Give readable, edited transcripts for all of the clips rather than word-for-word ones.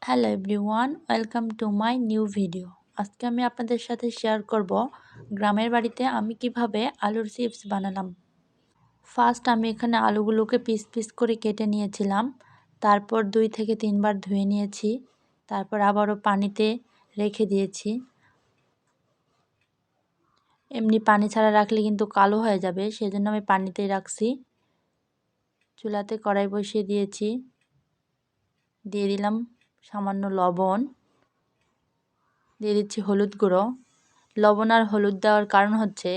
Hello everyone, welcome to my new video. আজকে আমি আপনাদের সাথে শেয়ার করব গ্রামের বাড়িতে আমি কিভাবে আলুর চিপস বানালাম। ফার্স্ট আমি এখানে আলুগুলোকে পিস পিস করে কেটে নিয়েছিলাম। তারপর 2 থেকে 3 বার ধুয়ে নিয়েছি। তারপর আবারও পানিতে রেখে দিয়েছি। এমনি পানি ছাড়া রাখলে কিন্তু কালো হয়ে যাবে, সেজন্য আমি পানিতেই রাখছি। চুলাতে কড়াই বসিয়ে দিয়েছি। দিয়ে দিলাম সামান্য লবণ, দিয়ে দিচ্ছি হলুদ গুঁড়ো। লবণ আর হলুদ দেওয়ার কারণ হচ্ছে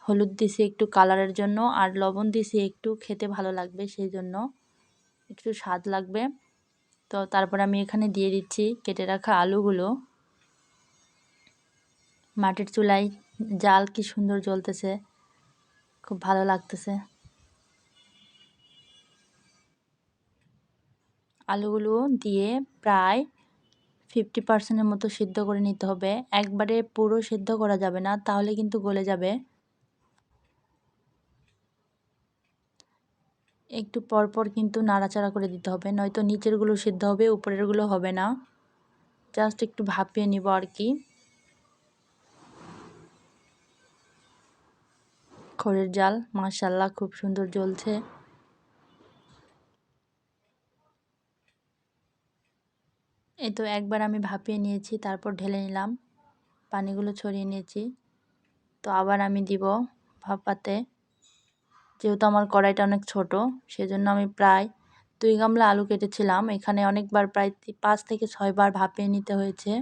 হলুদ দিছি একটু কালারের জন্য, আর লবণ দিছি একটু খেতে ভালো লাগবে, সেই জন্য একটু স্বাদ লাগবে। তো তারপর আমি এখানে দিয়ে দিচ্ছি কেটে রাখা আলুগুলো। মাটির চুলায় জাল কি সুন্দর জ্বলতেছে, খুব ভালো লাগতেছে। আলুগুলো দিয়ে প্রায় 50% মতো সিদ্ধ করে নিতে হবে। একবারে পুরো সিদ্ধ করা যাবে না, তাহলে কিন্তু গলে যাবে। একটু পরপর কিন্তু নাড়াচাড়া করে দিতে হবে, নয়তো নিচেরগুলো সিদ্ধ হবে, উপরেরগুলো হবে না। জাস্ট একটু ভাপিয়ে নিব আর কি। খড়ের জাল মাশাআল্লাহ খুব সুন্দর জ্বলছে। এই তো একবার আমি ভাপিয়ে নিয়েছি, তারপর ঢেলে নিলাম, পানিগুলো ছড়িয়ে নিয়েছি। তো আবার আমি দিব ভাপাতে। যেহেতু আমার কড়াইটা অনেক ছোট, সেজন্য আমি প্রায় 2 গামলা আলু কেটেছিলাম। এখানে অনেকবার প্রায় 5 থেকে 6 বার ভাপিয়ে নিতে হয়েছে।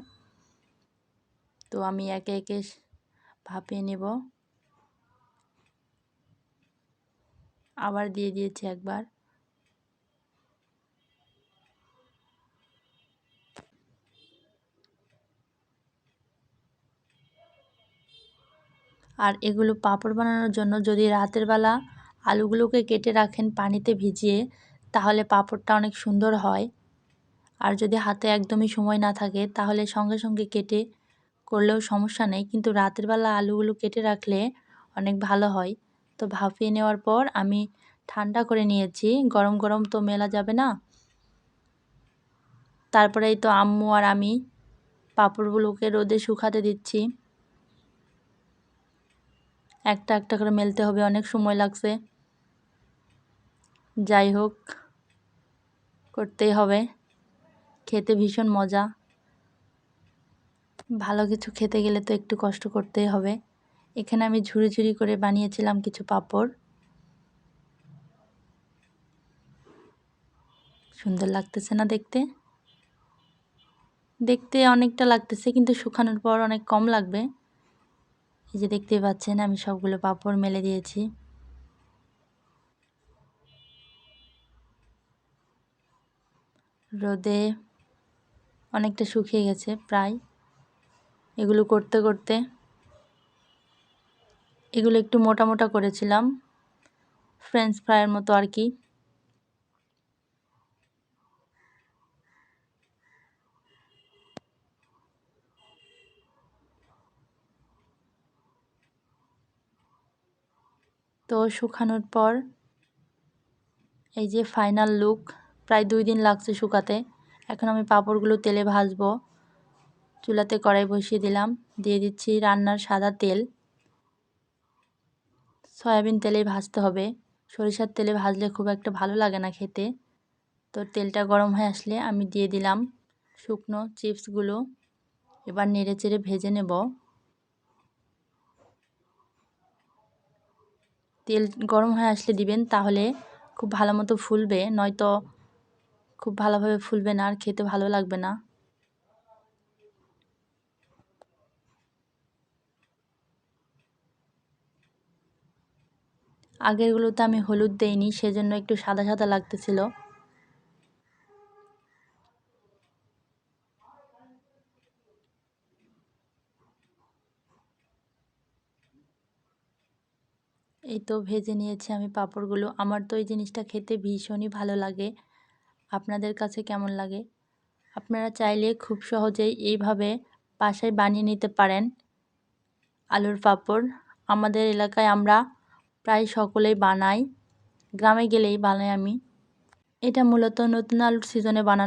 তো আমি একে একে ভাপিয়ে নেব। আবার দিয়ে দিয়েছি একবার। আর এগুলো পাঁপড় বানানোর জন্য যদি রাতের বেলা আলুগুলোকে কেটে রাখেন পানিতে ভিজিয়ে, তাহলে পাঁপড়টা অনেক সুন্দর হয়। আর যদি হাতে একদমই সময় না থাকে, তাহলে সঙ্গে সঙ্গে কেটে করলেও সমস্যা নেই, কিন্তু রাতের বেলা আলুগুলো কেটে রাখলে অনেক ভালো হয়। তো ভাপিয়ে নেওয়ার পর আমি ঠান্ডা করে নিয়েছি, গরম গরম তো মেলা যাবে না। তারপরে এই তো আম্মু আর আমি পাঁপড়গুলোকে রোদে শুকাতে দিচ্ছি। একটা একটা করে মেলতে হবে, অনেক সময় লাগছে। যাই হোক, করতেই হবে, খেতে ভীষণ মজা। ভালো কিছু খেতে গেলে তো একটু কষ্ট করতেই হবে। এখানে আমি ঝুরি ঝুরি করে বানিয়েছিলাম কিছু পাঁপড়। সুন্দর লাগতেছে না দেখতে? দেখতে অনেকটা লাগতেছে, কিন্তু শুকানোর পর অনেক কম লাগবে। এই যে দেখতেই পাচ্ছেন আমি সবগুলো পাঁপড় মেলে দিয়েছি। রোদে অনেকটা শুকিয়ে গেছে প্রায়। এগুলো করতে করতে এগুলো একটু মোটা মোটা করেছিলাম, ফ্রেঞ্চ ফ্রাইয়ের মতো আর কি। তো শুকানোর পর এই যে ফাইনাল লুক। প্রায় 2 দিন লাগছে শুকাতে। এখন আমি পাঁপড়গুলো তেলে ভাজবো। চুলাতে কড়াই বসিয়ে দিলাম, দিয়ে দিচ্ছি রান্নার সাদা তেল। সয়াবিন তেলেই ভাজতে হবে, সরিষার তেলে ভাজলে খুব একটা ভালো লাগে না খেতে। তো তেলটা গরম হয়ে আসলে আমি দিয়ে দিলাম শুকনো চিপসগুলো। এবার নেড়ে চেড়ে ভেজে নেব। তেল গরম হয়ে আসলে দিবেন, তাহলে খুব ভালো মতো ফুলবে, নয়তো খুব ভালোভাবে ফুলবে না আর খেতে ভালো লাগবে না। আগেরগুলোতে আমি হলুদ দেইনি, সেজন্য একটু সাদা সাদা লাগতেছিল। এই তো ভেজে নিয়েছি আমি পাঁপড়গুলো। আমার তো এই জিনিসটা খেতে ভীষণই ভালো লাগে। আপনাদের কাছে কেমন লাগে? আপনারা চাইলে খুব সহজেই এইভাবে বাসায় বানিয়ে নিতে পারেন আলুর পাঁপড়। আমাদের এলাকায় আমরা প্রায় সকলেই বানাই, গ্রামে গেলেই বানাই আমি। এটা মূলত নতুন আলুর সিজনে বানানো